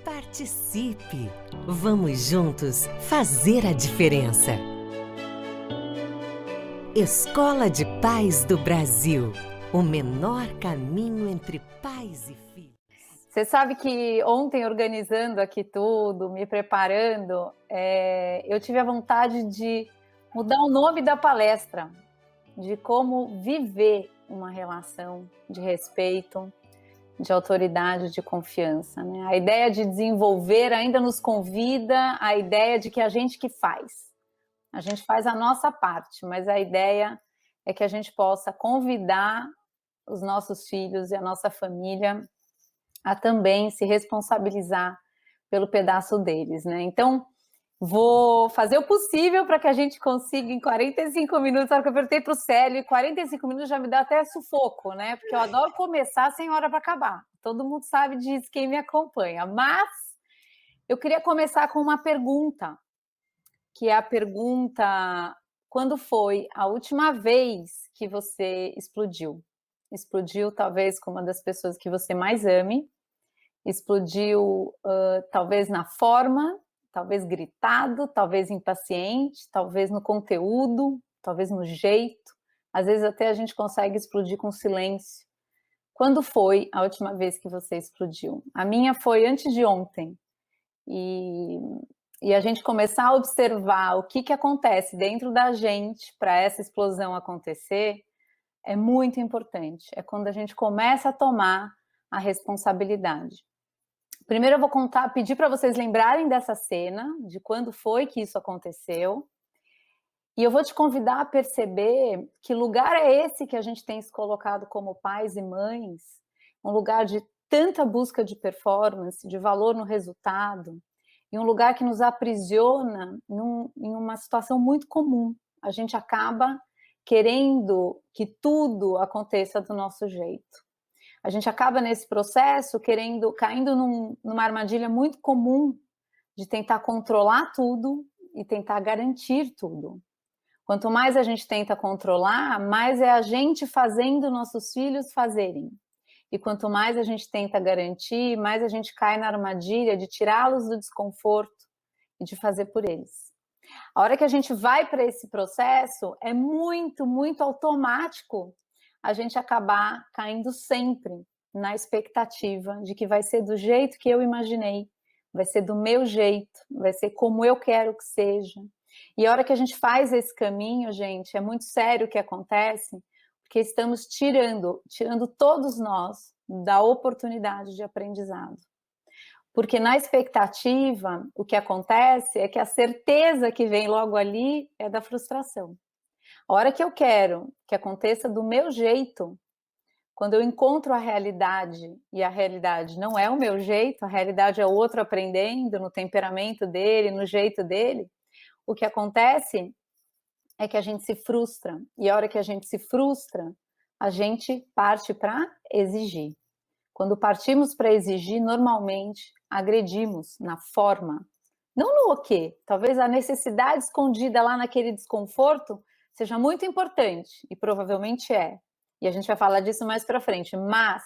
Participe! Vamos juntos fazer a diferença. Escola de Pais do Brasil. O menor caminho entre pais e filhos. Você sabe que ontem, organizando aqui tudo, me preparando, eu tive a vontade de mudar o nome da palestra, de como viver uma relação de respeito, de autoridade, de confiança, né? A ideia de desenvolver ainda nos convida a ideia de que a gente que faz. A gente faz a nossa parte, mas a ideia é que a gente possa convidar os nossos filhos e a nossa família a também se responsabilizar pelo pedaço deles, né? Então, vou fazer o possível para que a gente consiga em 45 minutos, a hora que eu apertei para o Célio, 45 minutos já me dá até sufoco, né? Porque eu adoro começar sem hora para acabar. Todo mundo sabe disso, quem me acompanha. Mas eu queria começar com uma pergunta, que é a pergunta: quando foi a última vez que você explodiu? Explodiu talvez com uma das pessoas que você mais ame, explodiu talvez na forma, talvez gritado, talvez impaciente, talvez no conteúdo, talvez no jeito. Às vezes até a gente consegue explodir com silêncio. Quando foi a última vez que você explodiu? A minha foi antes de ontem. E a gente começar a observar o que acontece dentro da gente para essa explosão acontecer é muito importante. É quando a gente começa a tomar a responsabilidade. Primeiro eu vou pedir para vocês lembrarem dessa cena, de quando foi que isso aconteceu, e eu vou te convidar a perceber que lugar é esse que a gente tem se colocado como pais e mães, um lugar de tanta busca de performance, de valor no resultado, e um lugar que nos aprisiona em uma situação muito comum. A gente acaba querendo que tudo aconteça do nosso jeito. A gente acaba nesse processo caindo numa armadilha muito comum de tentar controlar tudo e tentar garantir tudo. Quanto mais a gente tenta controlar, mais é a gente fazendo nossos filhos fazerem. E quanto mais a gente tenta garantir, mais a gente cai na armadilha de tirá-los do desconforto e de fazer por eles. A hora que a gente vai para esse processo, é muito, muito automático a gente acabar caindo sempre na expectativa de que vai ser do jeito que eu imaginei, vai ser do meu jeito, vai ser como eu quero que seja. E a hora que a gente faz esse caminho, gente, é muito sério o que acontece, porque estamos tirando todos nós da oportunidade de aprendizado. Porque na expectativa, o que acontece é que a certeza que vem logo ali é da frustração. A hora que eu quero que aconteça do meu jeito, quando eu encontro a realidade e a realidade não é o meu jeito, a realidade é o outro aprendendo no temperamento dele, no jeito dele, o que acontece é que a gente se frustra. E a hora que a gente se frustra, a gente parte para exigir. Quando partimos para exigir, normalmente agredimos na forma, não no o quê. Talvez a necessidade escondida lá naquele desconforto seja muito importante, e provavelmente é. E a gente vai falar disso mais para frente, mas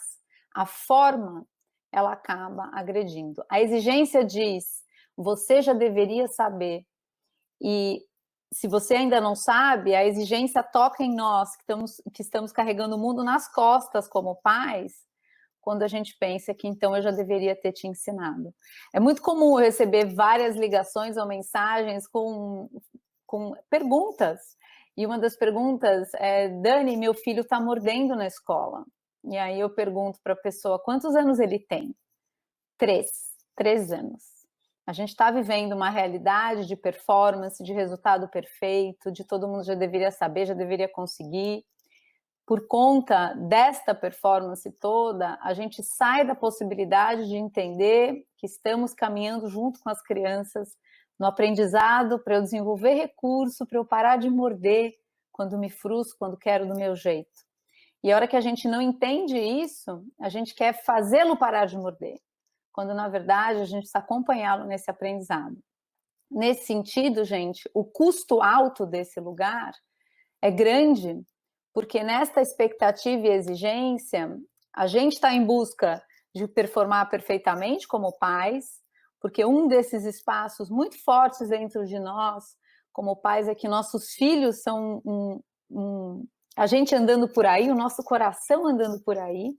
a forma, ela acaba agredindo. A exigência diz: você já deveria saber. E se você ainda não sabe, a exigência toca em nós, que estamos carregando o mundo nas costas como pais, quando a gente pensa que então eu já deveria ter te ensinado. É muito comum eu receber várias ligações ou mensagens com perguntas. E uma das perguntas é: Dani, meu filho está mordendo na escola. E aí eu pergunto para a pessoa: quantos anos ele tem? 3 anos. A gente está vivendo uma realidade de performance, de resultado perfeito, de todo mundo já deveria saber, já deveria conseguir. Por conta desta performance toda, a gente sai da possibilidade de entender que estamos caminhando junto com as crianças no aprendizado para eu desenvolver recurso, para eu parar de morder quando me frustro, quando quero do meu jeito. E a hora que a gente não entende isso, a gente quer fazê-lo parar de morder, quando na verdade a gente precisa acompanhá-lo nesse aprendizado. Nesse sentido, gente, o custo alto desse lugar é grande, porque nesta expectativa e exigência, a gente está em busca de performar perfeitamente como pais, porque um desses espaços muito fortes dentro de nós, como pais, é que nossos filhos são a gente andando por aí, o nosso coração andando por aí.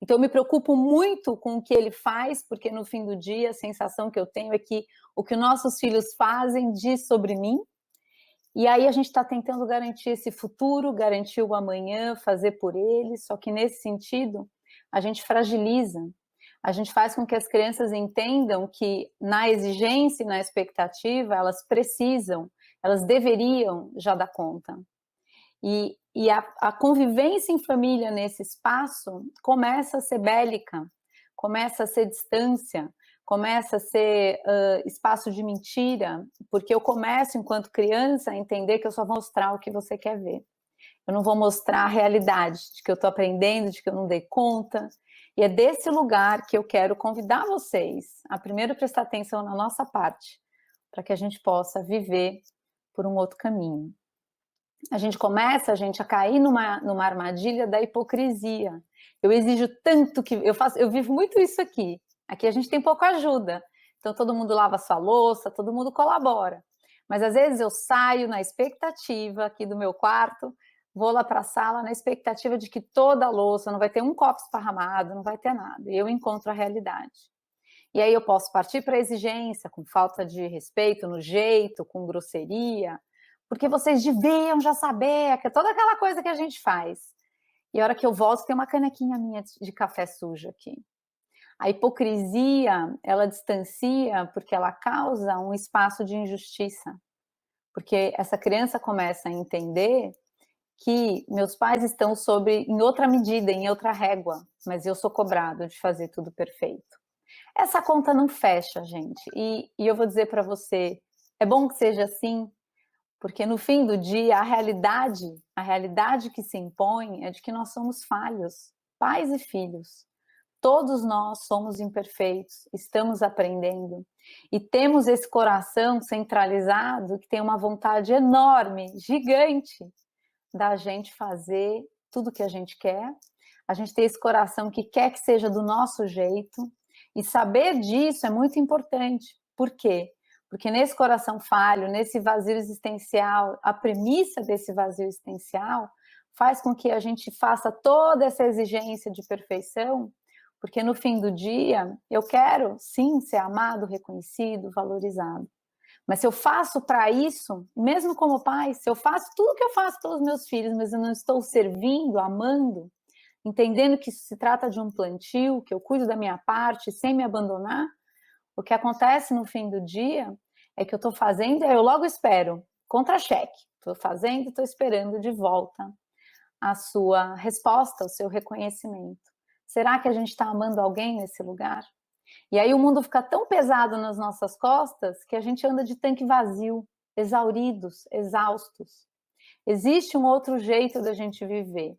Então, eu me preocupo muito com o que ele faz, porque no fim do dia, a sensação que eu tenho é que o que nossos filhos fazem diz sobre mim. E aí a gente está tentando garantir esse futuro, garantir o amanhã, fazer por eles, só que nesse sentido, a gente fragiliza. A gente faz com que as crianças entendam que na exigência e na expectativa, elas precisam, elas deveriam já dar conta. E a convivência em família nesse espaço começa a ser bélica, começa a ser distância, começa a ser espaço de mentira, porque eu começo, enquanto criança, a entender que eu só vou mostrar o que você quer ver. Eu não vou mostrar a realidade de que eu estou aprendendo, de que eu não dei conta. E é desse lugar que eu quero convidar vocês a primeiro prestar atenção na nossa parte, para que a gente possa viver por um outro caminho. A gente começa a cair numa armadilha da hipocrisia. Eu exijo tanto que eu vivo muito isso aqui. Aqui a gente tem pouca ajuda. Então todo mundo lava sua louça, todo mundo colabora. Mas às vezes eu saio na expectativa aqui do meu quarto, vou lá para a sala na expectativa de que toda a louça, não vai ter um copo esparramado, não vai ter nada. E eu encontro a realidade. E aí eu posso partir para a exigência, com falta de respeito no jeito, com grosseria, porque vocês deviam já saber, que é toda aquela coisa que a gente faz. E a hora que eu volto, tem uma canequinha minha de café sujo aqui. A hipocrisia, ela distancia porque ela causa um espaço de injustiça. Porque essa criança começa a entender que meus pais estão em outra medida, em outra régua, mas eu sou cobrado de fazer tudo perfeito. Essa conta não fecha, gente. E eu vou dizer para você, é bom que seja assim, porque no fim do dia, a realidade que se impõe é de que nós somos falhos, pais e filhos. Todos nós somos imperfeitos, estamos aprendendo e temos esse coração centralizado que tem uma vontade enorme, gigante, da gente fazer tudo que a gente quer. A gente tem esse coração que quer que seja do nosso jeito e saber disso é muito importante. Por quê? Porque nesse coração falho, nesse vazio existencial, a premissa desse vazio existencial faz com que a gente faça toda essa exigência de perfeição, porque no fim do dia eu quero sim ser amado, reconhecido, valorizado. Mas se eu faço para isso, mesmo como pai, se eu faço tudo que eu faço pelos meus filhos, mas eu não estou servindo, amando, entendendo que isso se trata de um plantio, que eu cuido da minha parte sem me abandonar, o que acontece no fim do dia é que eu estou fazendo, eu logo espero, contra-cheque, estou fazendo, estou esperando de volta a sua resposta, o seu reconhecimento. Será que a gente está amando alguém nesse lugar? E aí o mundo fica tão pesado nas nossas costas que a gente anda de tanque vazio, exauridos, exaustos. Existe um outro jeito da gente viver.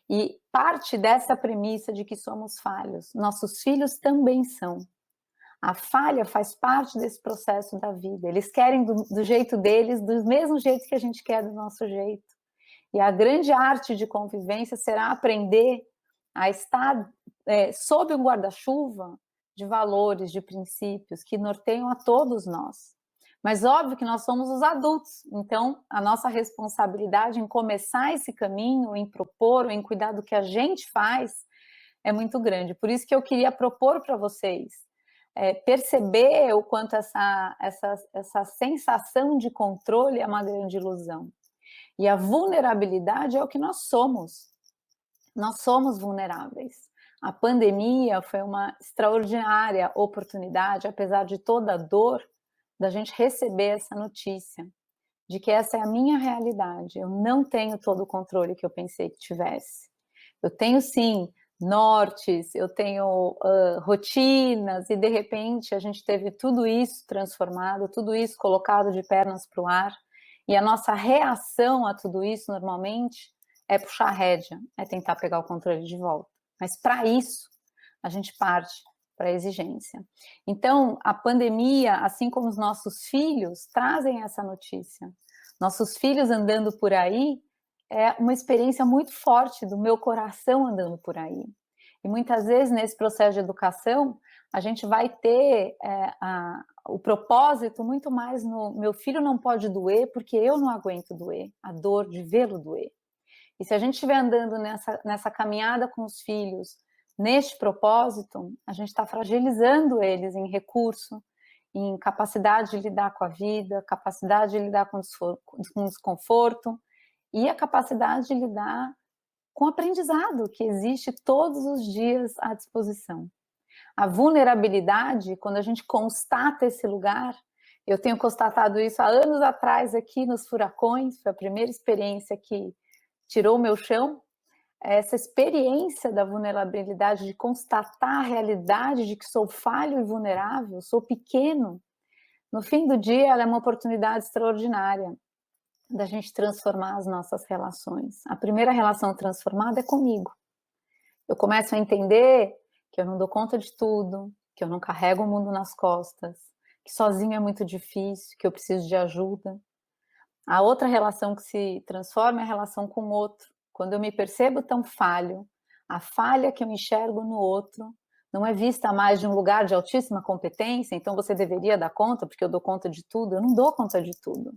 E parte dessa premissa de que somos falhos, nossos filhos também são. A falha faz parte desse processo da vida. Eles querem do jeito deles, do mesmo jeito que a gente quer do nosso jeito. E a grande arte de convivência será aprender a estar sob um guarda-chuva de valores, de princípios que norteiam a todos nós. Mas óbvio que nós somos os adultos, então a nossa responsabilidade em começar esse caminho, em propor, em cuidar do que a gente faz, é muito grande. Por isso que eu queria propor para vocês perceber o quanto essa sensação de controle é uma grande ilusão. E a vulnerabilidade é o que nós somos. Nós somos vulneráveis. A pandemia foi uma extraordinária oportunidade, apesar de toda a dor, da gente receber essa notícia, de que essa é a minha realidade. Eu não tenho todo o controle que eu pensei que tivesse. Eu tenho, sim, nortes, eu tenho rotinas, e de repente a gente teve tudo isso transformado, tudo isso colocado de pernas para o ar, e a nossa reação a tudo isso, normalmente, é puxar a rédea, é tentar pegar o controle de volta. Mas para isso, a gente parte para a exigência. Então, a pandemia, assim como os nossos filhos, trazem essa notícia. Nossos filhos andando por aí é uma experiência muito forte do meu coração andando por aí. E muitas vezes nesse processo de educação, a gente vai ter o propósito muito mais no meu filho não pode doer porque eu não aguento doer, a dor de vê-lo doer. E se a gente estiver andando nessa caminhada com os filhos, neste propósito, a gente está fragilizando eles em recurso, em capacidade de lidar com a vida, capacidade de lidar com desconforto e a capacidade de lidar com o aprendizado que existe todos os dias à disposição. A vulnerabilidade, quando a gente constata esse lugar, eu tenho constatado isso há anos atrás aqui nos furacões, foi a primeira experiência que tirou o meu chão, essa experiência da vulnerabilidade, de constatar a realidade de que sou falho e vulnerável, sou pequeno, no fim do dia ela é uma oportunidade extraordinária da gente transformar as nossas relações. A primeira relação transformada é comigo. Eu começo a entender que eu não dou conta de tudo, que eu não carrego o mundo nas costas, que sozinho é muito difícil, que eu preciso de ajuda. A outra relação que se transforma é a relação com o outro. Quando eu me percebo tão falho, a falha que eu enxergo no outro não é vista mais de um lugar de altíssima competência, então você deveria dar conta, porque eu dou conta de tudo. Eu não dou conta de tudo.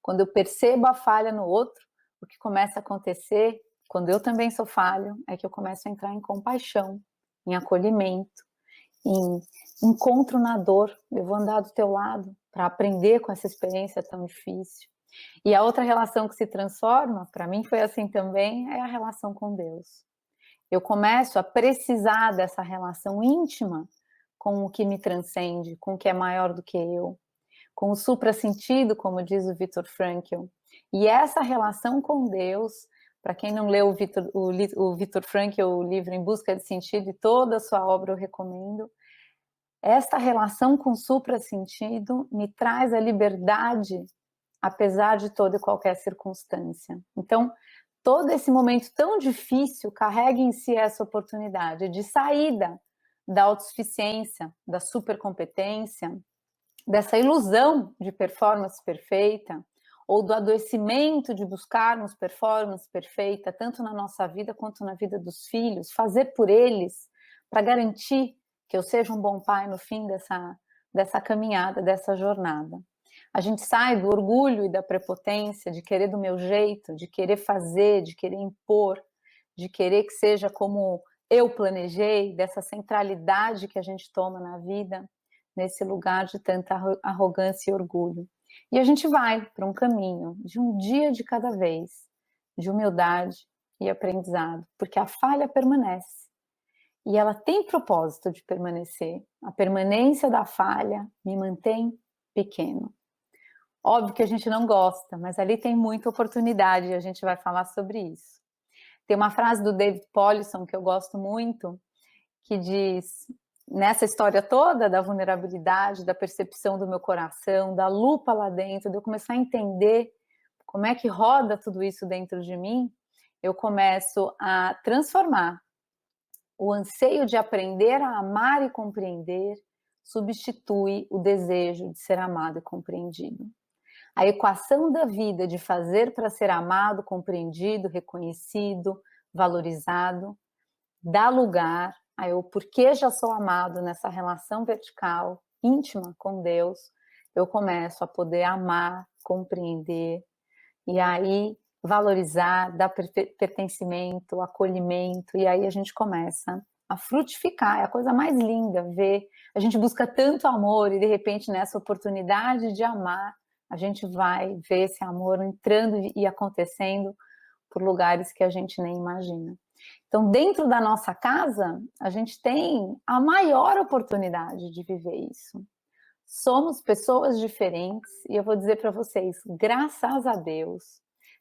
Quando eu percebo a falha no outro, o que começa a acontecer, quando eu também sou falho, é que eu começo a entrar em compaixão, em acolhimento, em encontro na dor. Eu vou andar do teu lado para aprender com essa experiência tão difícil. E a outra relação que se transforma, para mim foi assim também, é a relação com Deus. Eu começo a precisar dessa relação íntima com o que me transcende, com o que é maior do que eu, com o suprassentido, como diz o Viktor Frankl. E essa relação com Deus, para quem não leu o Viktor Frankl, o livro Em Busca de Sentido, e toda a sua obra eu recomendo, esta relação com o suprassentido me traz a liberdade, apesar de toda e qualquer circunstância. Então, todo esse momento tão difícil carrega em si essa oportunidade de saída da autossuficiência, da supercompetência, dessa ilusão de performance perfeita, ou do adoecimento de buscarmos performance perfeita, tanto na nossa vida quanto na vida dos filhos, fazer por eles, para garantir que eu seja um bom pai no fim dessa caminhada, dessa jornada. A gente sai do orgulho e da prepotência, de querer do meu jeito, de querer fazer, de querer impor, de querer que seja como eu planejei, dessa centralidade que a gente toma na vida, nesse lugar de tanta arrogância e orgulho. E a gente vai para um caminho de um dia de cada vez, de humildade e aprendizado, porque a falha permanece. E ela tem propósito de permanecer. A permanência da falha me mantém pequeno. Óbvio que a gente não gosta, mas ali tem muita oportunidade e a gente vai falar sobre isso. Tem uma frase do David Powlison que eu gosto muito, que diz, nessa história toda da vulnerabilidade, da percepção do meu coração, da lupa lá dentro, de eu começar a entender como é que roda tudo isso dentro de mim, eu começo a transformar o anseio de aprender a amar e compreender, substitui o desejo de ser amado e compreendido. A equação da vida de fazer para ser amado, compreendido, reconhecido, valorizado, dá lugar a eu, porque já sou amado nessa relação vertical, íntima com Deus, eu começo a poder amar, compreender, e aí valorizar, dar pertencimento, acolhimento, e aí a gente começa a frutificar, é a coisa mais linda ver, a gente busca tanto amor e de repente nessa oportunidade de amar, a gente vai ver esse amor entrando e acontecendo por lugares que a gente nem imagina. Então, dentro da nossa casa, a gente tem a maior oportunidade de viver isso. Somos pessoas diferentes e eu vou dizer para vocês, graças a Deus,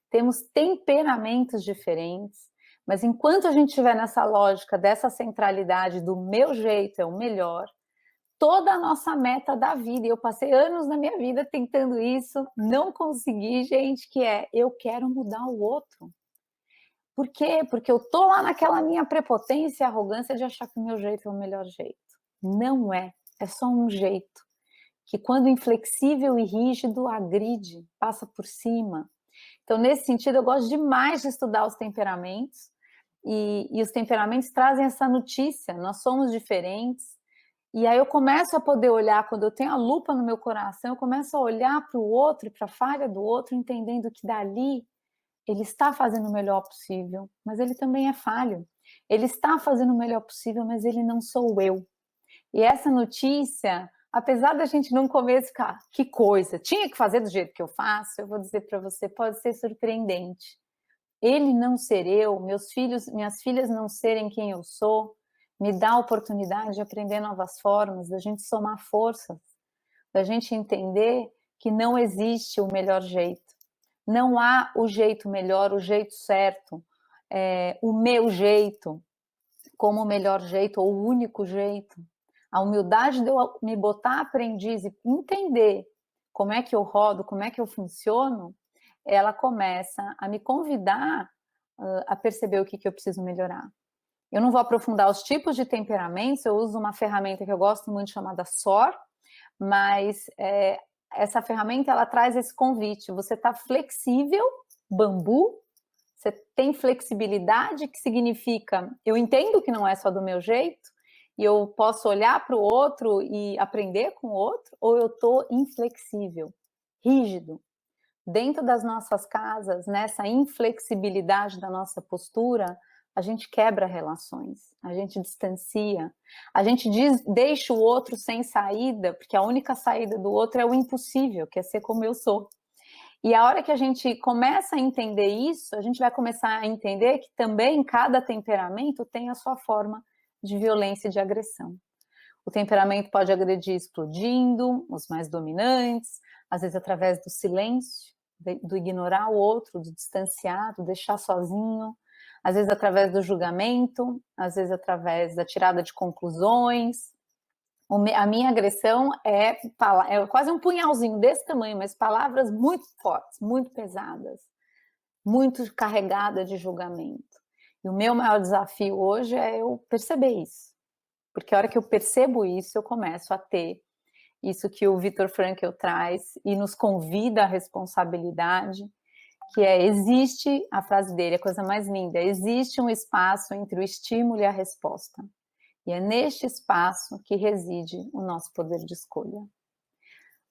temos temperamentos diferentes, mas enquanto a gente estiver nessa lógica dessa centralidade do meu jeito é o melhor, toda a nossa meta da vida, e eu passei anos na minha vida tentando isso, não consegui, gente, que é, eu quero mudar o outro. Por quê? Porque eu tô lá naquela minha prepotência e arrogância de achar que o meu jeito é o melhor jeito. Não é, é só um jeito, que quando inflexível e rígido, agride, passa por cima. Então, nesse sentido, eu gosto demais de estudar os temperamentos, e os temperamentos trazem essa notícia, nós somos diferentes, e aí eu começo a poder olhar, quando eu tenho a lupa no meu coração, eu começo a olhar para o outro e para a falha do outro, entendendo que dali ele está fazendo o melhor possível, mas ele também é falho. Ele está fazendo o melhor possível, mas ele não sou eu. E essa notícia, apesar da gente no começo ficar, que coisa, tinha que fazer do jeito que eu faço, eu vou dizer para você, pode ser surpreendente. Ele não ser eu, meus filhos, minhas filhas não serem quem eu sou, me dá a oportunidade de aprender novas formas, da gente somar forças, da gente entender que não existe o melhor jeito. Não há o jeito melhor, o jeito certo, o meu jeito como o melhor jeito ou o único jeito. A humildade de eu me botar aprendiz e entender como é que eu rodo, como é que eu funciono, ela começa a me convidar a perceber o que eu preciso melhorar. Eu não vou aprofundar os tipos de temperamentos, eu uso uma ferramenta que eu gosto muito chamada SOR, mas essa ferramenta ela traz esse convite, você está flexível, bambu, você tem flexibilidade, que significa, eu entendo que não é só do meu jeito, e eu posso olhar para o outro e aprender com o outro, ou eu estou inflexível, rígido. Dentro das nossas casas, nessa inflexibilidade da nossa postura, a gente quebra relações, a gente distancia, a gente deixa o outro sem saída, porque a única saída do outro é o impossível, que é ser como eu sou. E a hora que a gente começa a entender isso, a gente vai começar a entender que também cada temperamento tem a sua forma de violência e de agressão. O temperamento pode agredir explodindo, os mais dominantes, às vezes através do silêncio, do ignorar o outro, do distanciar, do deixar sozinho, às vezes através do julgamento, às vezes através da tirada de conclusões. A minha agressão é quase um punhalzinho desse tamanho, mas palavras muito fortes, muito pesadas, muito carregada de julgamento. E o meu maior desafio hoje é eu perceber isso. Porque a hora que eu percebo isso, eu começo a ter isso que o Viktor Frankl traz e nos convida à responsabilidade, que existe, a frase dele, a coisa mais linda, existe um espaço entre o estímulo e a resposta. E é neste espaço que reside o nosso poder de escolha.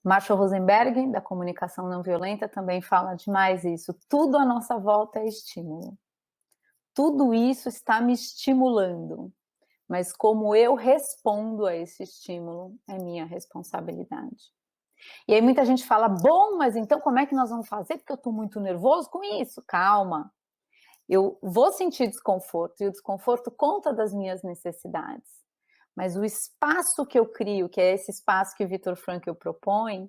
Marshall Rosenberg, da comunicação não violenta, também fala demais isso. Tudo à nossa volta é estímulo. Tudo isso está me estimulando. Mas como eu respondo a esse estímulo é minha responsabilidade. E aí muita gente fala, bom, mas então como é que nós vamos fazer? Porque eu estou muito nervoso com isso. Calma. Eu vou sentir desconforto, e o desconforto conta das minhas necessidades. Mas o espaço que eu crio, que é esse espaço que o Viktor Frankl propõe,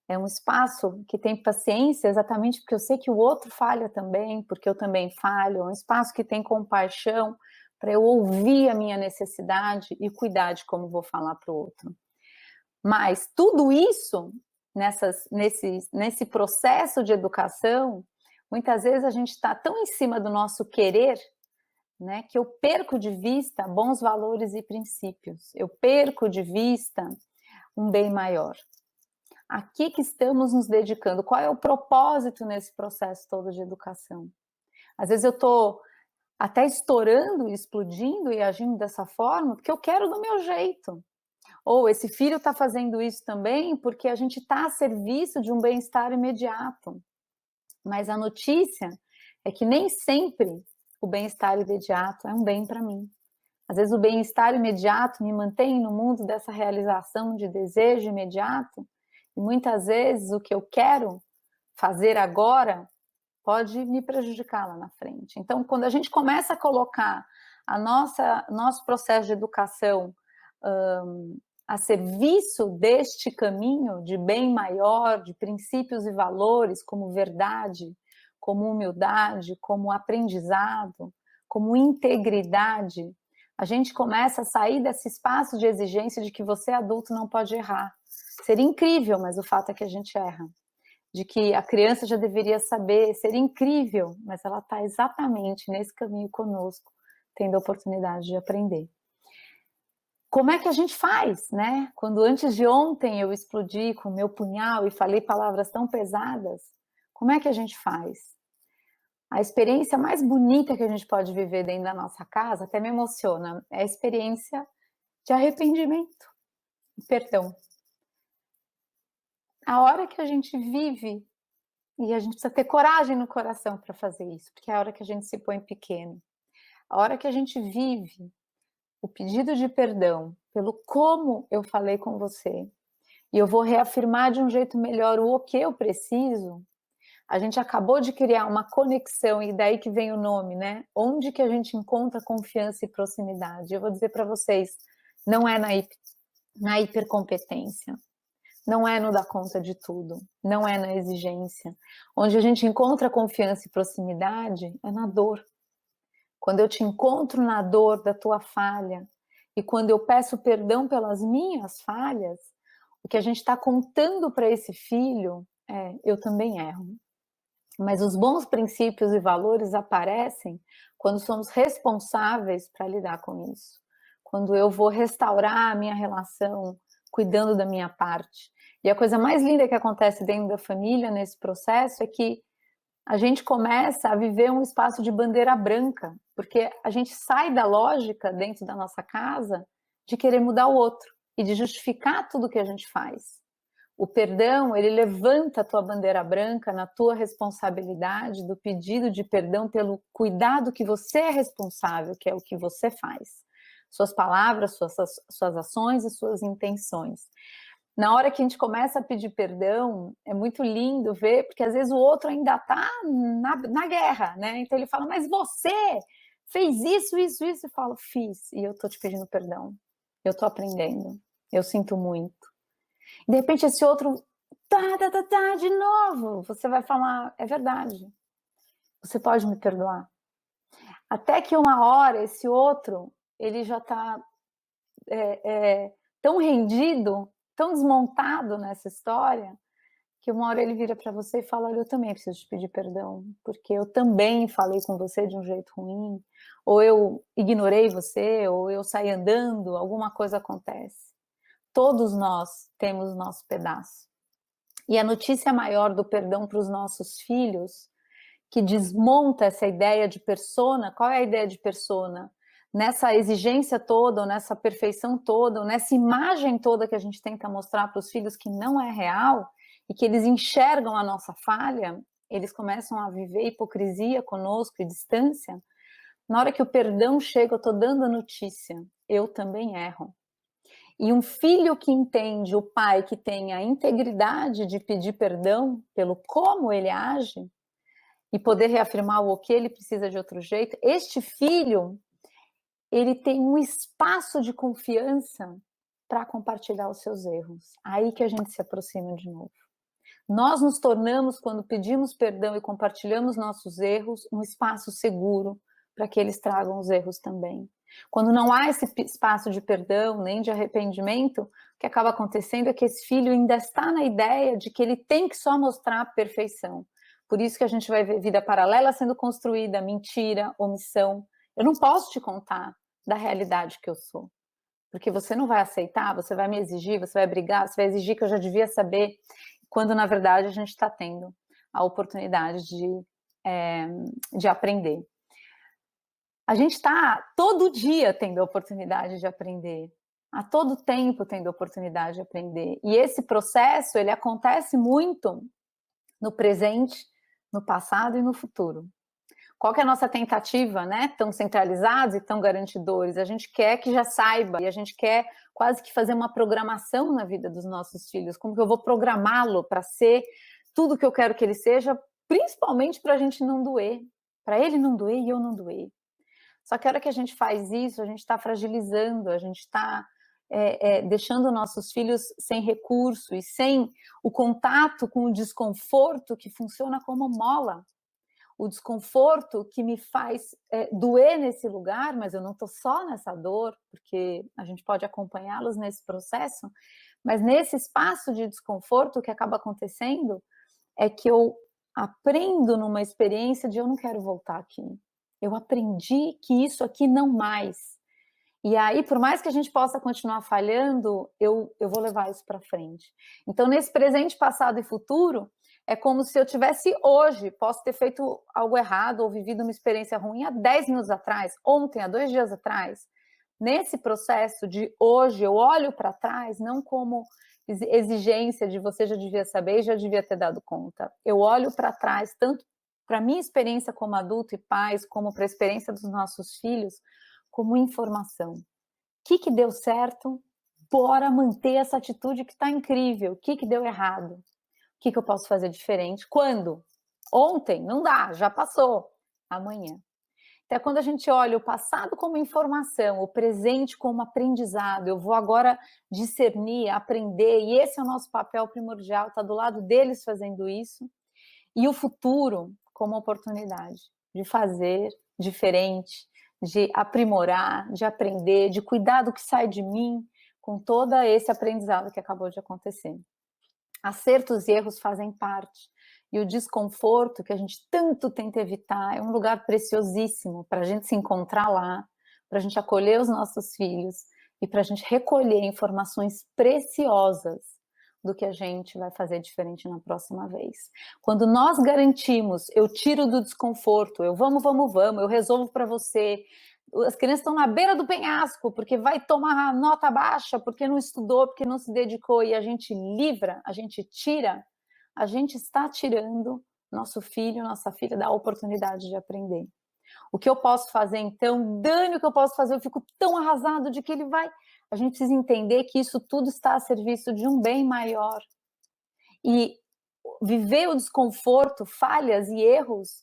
é um espaço que tem paciência exatamente porque eu sei que o outro falha também, porque eu também falho, é um espaço que tem compaixão para eu ouvir a minha necessidade e cuidar de como vou falar para o outro. Mas tudo isso, nesse processo de educação, muitas vezes a gente está tão em cima do nosso querer, né, que eu perco de vista bons valores e princípios, eu perco de vista um bem maior. A que estamos nos dedicando? Qual é o propósito nesse processo todo de educação? Às vezes eu estou até estourando, explodindo e agindo dessa forma, porque eu quero do meu jeito. Ou esse filho está fazendo isso também porque a gente está a serviço de um bem-estar imediato. Mas a notícia é que nem sempre o bem-estar imediato é um bem para mim. Às vezes o bem-estar imediato me mantém no mundo dessa realização de desejo imediato, e muitas vezes o que eu quero fazer agora pode me prejudicar lá na frente. Então, quando a gente começa a colocar nosso processo de educação a serviço deste caminho de bem maior, de princípios e valores como verdade, como humildade, como aprendizado, como integridade, a gente começa a sair desse espaço de exigência de que você, adulto, não pode errar. Seria incrível, mas o fato é que a gente erra. De que a criança já deveria saber, seria incrível, mas ela está exatamente nesse caminho conosco, tendo a oportunidade de aprender. Como é que a gente faz, né? Quando antes de ontem eu explodi com o meu punhal e falei palavras tão pesadas, como é que a gente faz? A experiência mais bonita que a gente pode viver dentro da nossa casa, até me emociona, é a experiência de arrependimento e perdão. A hora que a gente vive, e a gente precisa ter coragem no coração para fazer isso, porque é a hora que a gente se põe pequeno. A hora que a gente vive o pedido de perdão pelo como eu falei com você, e eu vou reafirmar de um jeito melhor o que eu preciso, a gente acabou de criar uma conexão, e daí que vem o nome, né? Onde que a gente encontra confiança e proximidade? Eu vou dizer para vocês, não é na hipercompetência, não é no dar conta de tudo, não é na exigência. Onde a gente encontra confiança e proximidade é na dor. Quando eu te encontro na dor da tua falha, e quando eu peço perdão pelas minhas falhas, o que a gente está contando para esse filho é: eu também erro. Mas os bons princípios e valores aparecem quando somos responsáveis para lidar com isso. Quando eu vou restaurar a minha relação, cuidando da minha parte. E a coisa mais linda que acontece dentro da família nesse processo é que a gente começa a viver um espaço de bandeira branca, porque a gente sai da lógica dentro da nossa casa de querer mudar o outro e de justificar tudo que a gente faz. O perdão, ele levanta a tua bandeira branca na tua responsabilidade do pedido de perdão pelo cuidado que você é responsável, que é o que você faz. Suas palavras, suas ações e suas intenções. Na hora que a gente começa a pedir perdão, é muito lindo ver, porque às vezes o outro ainda está na guerra, né? Então ele fala, mas você fez isso, isso, isso. Eu falo, fiz, e eu estou te pedindo perdão. Eu estou aprendendo, eu sinto muito. De repente esse outro, de novo, você vai falar, é verdade, você pode me perdoar. Até que uma hora esse outro, ele já está tão rendido, tão desmontado nessa história, que uma hora ele vira para você e fala, olha, eu também preciso te pedir perdão, porque eu também falei com você de um jeito ruim, ou eu ignorei você, ou eu saí andando, alguma coisa acontece. Todos nós temos o nosso pedaço. E a notícia maior do perdão para os nossos filhos, que desmonta essa ideia de persona, qual é a ideia de persona? Nessa exigência toda, ou nessa perfeição toda, ou nessa imagem toda que a gente tenta mostrar para os filhos que não é real, e que eles enxergam a nossa falha, eles começam a viver hipocrisia conosco e distância. Na hora que o perdão chega, eu estou dando a notícia, eu também erro. E um filho que entende o pai que tem a integridade de pedir perdão pelo como ele age e poder reafirmar o que ele precisa de outro jeito, este filho, ele tem um espaço de confiança para compartilhar os seus erros. Aí que a gente se aproxima de novo. Nós nos tornamos, quando pedimos perdão e compartilhamos nossos erros, um espaço seguro para que eles tragam os erros também. Quando não há esse espaço de perdão, nem de arrependimento, o que acaba acontecendo é que esse filho ainda está na ideia de que ele tem que só mostrar a perfeição. Por isso que a gente vai ver vida paralela sendo construída, mentira, omissão. Eu não posso te contar da realidade que eu sou, porque você não vai aceitar, você vai me exigir, você vai brigar, você vai exigir que eu já devia saber, quando na verdade a gente está tendo a oportunidade de aprender. A gente está todo dia tendo a oportunidade de aprender, a todo tempo tendo a oportunidade de aprender. E esse processo, ele acontece muito no presente, no passado e no futuro. Qual que é a nossa tentativa, né? Tão centralizados e tão garantidores. A gente quer que já saiba, e a gente quer quase que fazer uma programação na vida dos nossos filhos. Como que eu vou programá-lo para ser tudo que eu quero que ele seja, principalmente para a gente não doer. Para ele não doer e eu não doer. Só que a hora que a gente faz isso, a gente está fragilizando, a gente está deixando nossos filhos sem recurso e sem o contato com o desconforto que funciona como mola. O desconforto que me faz doer nesse lugar, mas eu não estou só nessa dor, porque a gente pode acompanhá-los nesse processo, mas nesse espaço de desconforto, o que acaba acontecendo é que eu aprendo numa experiência de eu não quero voltar aqui. Eu aprendi que isso aqui não mais. E aí, por mais que a gente possa continuar falhando, eu vou levar isso para frente. Então, nesse presente, passado e futuro, é como se eu tivesse hoje, posso ter feito algo errado ou vivido uma experiência ruim há 10 minutos atrás, ontem, há 2 dias atrás. Nesse processo de hoje, eu olho para trás não como exigência de você já devia saber e já devia ter dado conta. Eu olho para trás, tanto para a minha experiência como adulto e pais, como para a experiência dos nossos filhos, como informação. O que deu certo? Bora manter essa atitude que está incrível. O que deu errado? O que eu posso fazer diferente? Quando? Ontem? Não dá, já passou. Amanhã. Então, quando a gente olha o passado como informação, o presente como aprendizado, eu vou agora discernir, aprender, e esse é o nosso papel primordial, tá do lado deles fazendo isso, e o futuro como oportunidade de fazer diferente, de aprimorar, de aprender, de cuidar do que sai de mim, com todo esse aprendizado que acabou de acontecer. Acertos e erros fazem parte. E o desconforto, que a gente tanto tenta evitar, é um lugar preciosíssimo para a gente se encontrar lá, para a gente acolher os nossos filhos e para a gente recolher informações preciosas do que a gente vai fazer diferente na próxima vez. Quando nós garantimos, eu tiro do desconforto, eu vamos, eu resolvo para você, as crianças estão na beira do penhasco, porque vai tomar nota baixa, porque não estudou, porque não se dedicou, e a gente livra, a gente tira, a gente está tirando nosso filho, nossa filha da oportunidade de aprender. O que eu posso fazer, então? Dane o que eu posso fazer, eu fico tão arrasado de que ele vai... A gente precisa entender que isso tudo está a serviço de um bem maior. E viver o desconforto, falhas e erros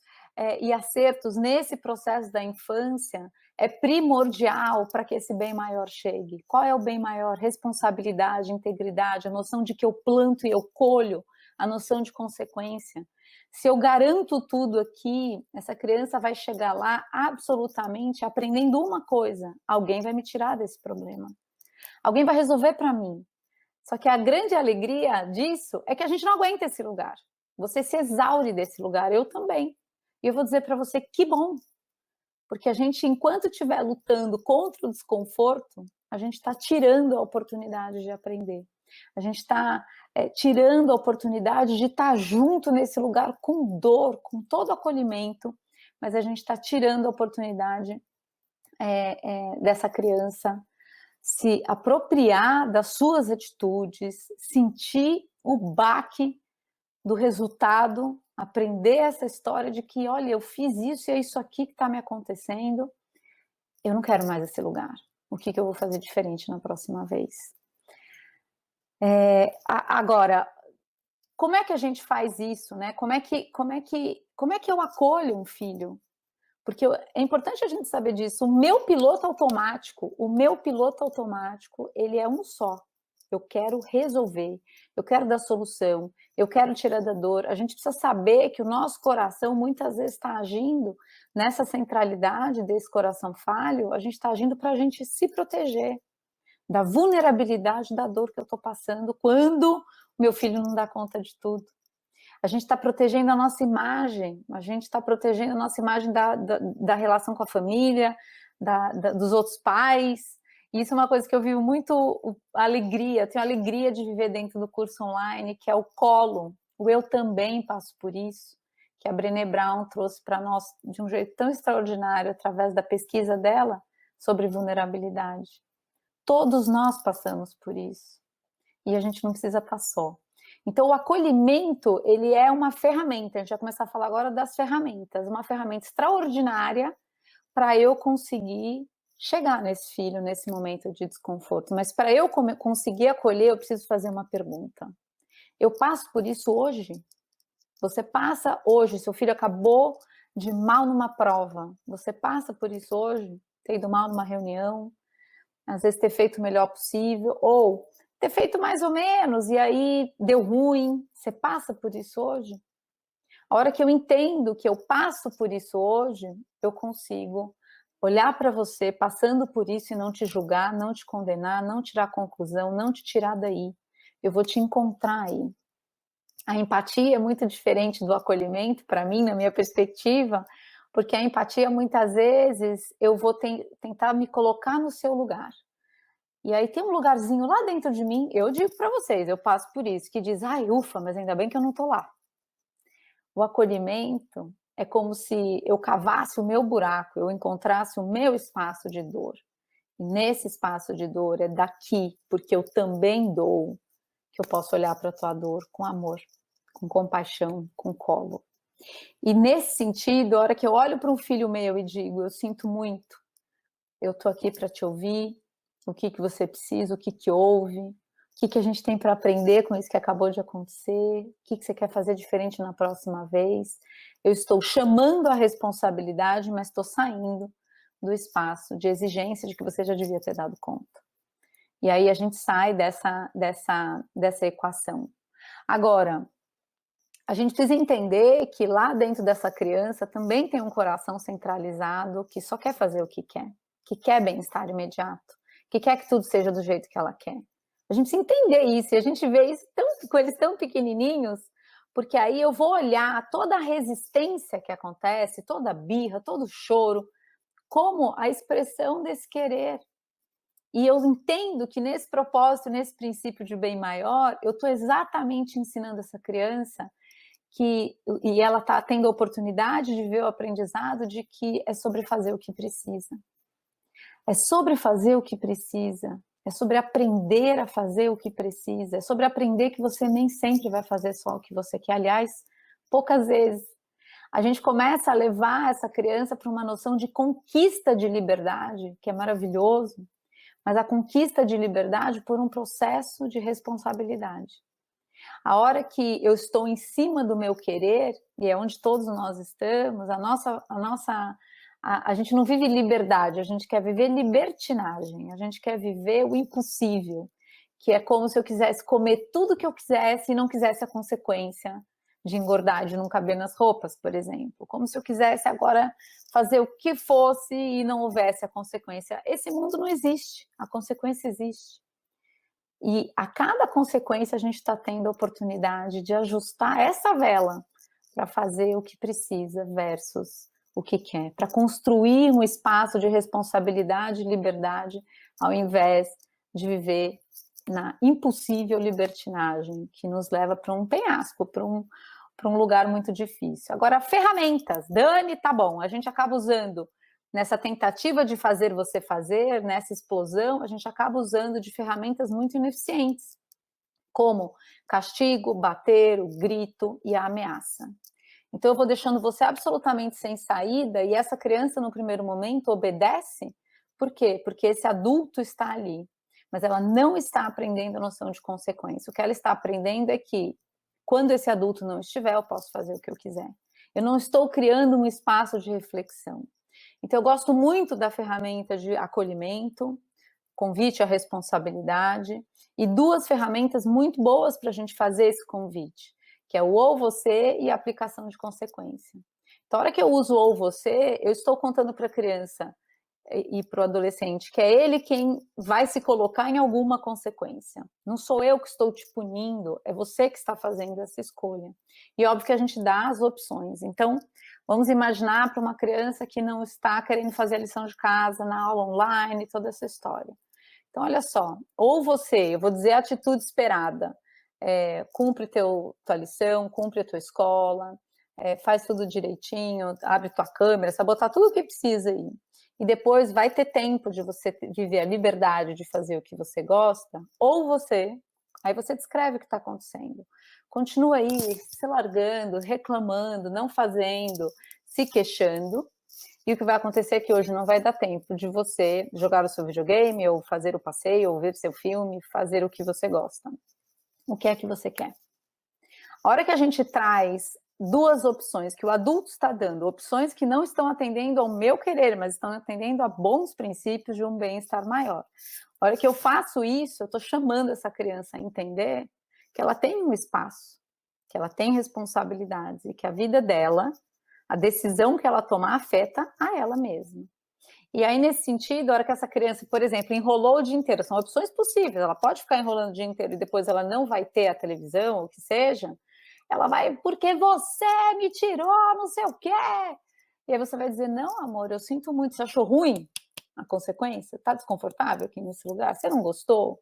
e acertos nesse processo da infância é primordial para que esse bem maior chegue. Qual é o bem maior? Responsabilidade, integridade, a noção de que eu planto e eu colho, a noção de consequência. Se eu garanto tudo aqui, essa criança vai chegar lá absolutamente aprendendo uma coisa: alguém vai me tirar desse problema. Alguém vai resolver para mim. Só que a grande alegria disso é que a gente não aguenta esse lugar. Você se exaure desse lugar, eu também. E eu vou dizer para você, que bom. Porque a gente, enquanto estiver lutando contra o desconforto, a gente está tirando a oportunidade de aprender. A gente está tirando a oportunidade de estar junto nesse lugar com dor, com todo acolhimento, mas a gente está tirando a oportunidade dessa criança se apropriar das suas atitudes, sentir o baque do resultado, aprender essa história de que, olha, eu fiz isso e é isso aqui que está me acontecendo, eu não quero mais esse lugar. O que eu vou fazer diferente na próxima vez? Agora, como é que a gente faz isso, né? Como é que eu acolho um filho? Porque é importante a gente saber disso. O meu piloto automático, ele é um só. Eu quero resolver, eu quero dar solução, eu quero tirar da dor. A gente precisa saber que o nosso coração muitas vezes está agindo nessa centralidade desse coração falho, a gente está agindo para a gente se proteger da vulnerabilidade da dor que eu estou passando quando meu filho não dá conta de tudo. A gente está protegendo a nossa imagem, da relação com a família, dos outros pais. E isso é uma coisa que eu vivo muito alegria, tenho alegria de viver dentro do curso online, que é o colo. O eu também passo por isso, que a Brené Brown trouxe para nós de um jeito tão extraordinário, através da pesquisa dela sobre vulnerabilidade. Todos nós passamos por isso. E a gente não precisa estar só. Então, o acolhimento, ele é uma ferramenta, a gente vai começar a falar agora das ferramentas, uma ferramenta extraordinária para eu conseguir chegar nesse filho, nesse momento de desconforto. Mas para eu conseguir acolher, eu preciso fazer uma pergunta. Eu passo por isso hoje? Você passa hoje, seu filho acabou de mal numa prova, você passa por isso hoje? Ter ido mal numa reunião, às vezes ter feito o melhor possível, ou ter feito mais ou menos, e aí deu ruim. Você passa por isso hoje? A hora que eu entendo que eu passo por isso hoje, eu consigo olhar para você passando por isso e não te julgar, não te condenar, não tirar conclusão, não te tirar daí. Eu vou te encontrar aí. A empatia é muito diferente do acolhimento, para mim, na minha perspectiva, Porque a empatia, muitas vezes, eu vou tentar me colocar no seu lugar. E aí tem um lugarzinho lá dentro de mim, eu digo para vocês, eu passo por isso, que diz: "Ai, ufa, mas ainda bem que eu não tô lá". O acolhimento é como se eu cavasse o meu buraco, eu encontrasse o meu espaço de dor. E nesse espaço de dor é daqui, porque eu também dou, que eu posso olhar para a tua dor com amor, com compaixão, com colo. E nesse sentido, a hora que eu olho para um filho meu e digo: "Eu sinto muito, eu tô aqui para te ouvir, o que que você precisa, o que que houve, o que que a gente tem para aprender com isso que acabou de acontecer, o que que você quer fazer diferente na próxima vez". Eu estou chamando a responsabilidade, mas estou saindo do espaço de exigência de que você já devia ter dado conta. E aí a gente sai dessa equação. Agora, a gente precisa entender que lá dentro dessa criança também tem um coração centralizado que só quer fazer o que quer bem-estar imediato, que quer que tudo seja do jeito que ela quer. A gente precisa entender isso, e a gente vê isso com eles tão pequenininhos, porque aí eu vou olhar toda a resistência que acontece, toda a birra, todo o choro, como a expressão desse querer. E eu entendo que nesse propósito, nesse princípio de bem maior, eu estou exatamente ensinando essa criança e ela está tendo a oportunidade de ver o aprendizado de que é sobre fazer o que precisa. É sobre fazer o que precisa, é sobre aprender a fazer o que precisa, é sobre aprender que você nem sempre vai fazer só o que você quer. Aliás, poucas vezes. A gente começa a levar essa criança para uma noção de conquista de liberdade, que é maravilhoso, mas a conquista de liberdade por um processo de responsabilidade. A hora que eu estou em cima do meu querer, e é onde todos nós estamos, a gente não vive liberdade, a gente quer viver libertinagem, a gente quer viver o impossível, que é como se eu quisesse comer tudo que eu quisesse e não quisesse a consequência de engordar, de não caber nas roupas, por exemplo. Como se eu quisesse agora fazer o que fosse e não houvesse a consequência. Esse mundo não existe, a consequência existe. E a cada consequência a gente está tendo a oportunidade de ajustar essa vela para fazer o que precisa versus o que quer, para construir um espaço de responsabilidade e liberdade, ao invés de viver na impossível libertinagem que nos leva para um penhasco, para um lugar muito difícil. Agora, ferramentas, Dani, tá bom, a gente acaba usando nessa tentativa de fazer você fazer, nessa explosão, a gente acaba usando de ferramentas muito ineficientes, como castigo, bater, o grito e a ameaça. Então eu vou deixando você absolutamente sem saída e essa criança no primeiro momento obedece, por quê? Porque esse adulto está ali, mas ela não está aprendendo a noção de consequência. O que ela está aprendendo é que quando esse adulto não estiver, eu posso fazer o que eu quiser. Eu não estou criando um espaço de reflexão. Então, eu gosto muito da ferramenta de acolhimento, convite à responsabilidade, e duas ferramentas muito boas para a gente fazer esse convite, que é o ou você e a aplicação de consequência. Então, a hora que eu uso ou você, eu estou contando para a criança e para o adolescente que é ele quem vai se colocar em alguma consequência. Não sou eu que estou te punindo, é você que está fazendo essa escolha. E óbvio que a gente dá as opções. Então, vamos imaginar para uma criança que não está querendo fazer a lição de casa na aula online, toda essa história. Então, olha só, ou você, eu vou dizer a atitude esperada, cumpre tua lição, cumpre a tua escola, faz tudo direitinho, abre tua câmera, sabotar tudo o que precisa aí. E depois vai ter tempo de você viver a liberdade de fazer o que você gosta, ou você, aí você descreve o que está acontecendo. Continua aí se largando, reclamando, não fazendo, se queixando, e o que vai acontecer é que hoje não vai dar tempo de você jogar o seu videogame, ou fazer o passeio, ou ver seu filme, fazer o que você gosta. O que é que você quer? A hora que a gente traz duas opções que o adulto está dando, opções que não estão atendendo ao meu querer, mas estão atendendo a bons princípios de um bem-estar maior. A hora que eu faço isso, eu estou chamando essa criança a entender que ela tem um espaço, que ela tem responsabilidades e que a vida dela, a decisão que ela tomar afeta a ela mesma. E aí, nesse sentido, a hora que essa criança, por exemplo, enrolou o dia inteiro, são opções possíveis, ela pode ficar enrolando o dia inteiro e depois ela não vai ter a televisão, ou o que seja, ela vai, porque você me tirou não sei o quê. E aí você vai dizer: "Não, amor, eu sinto muito". Você achou ruim a consequência? Tá desconfortável aqui nesse lugar? Você não gostou?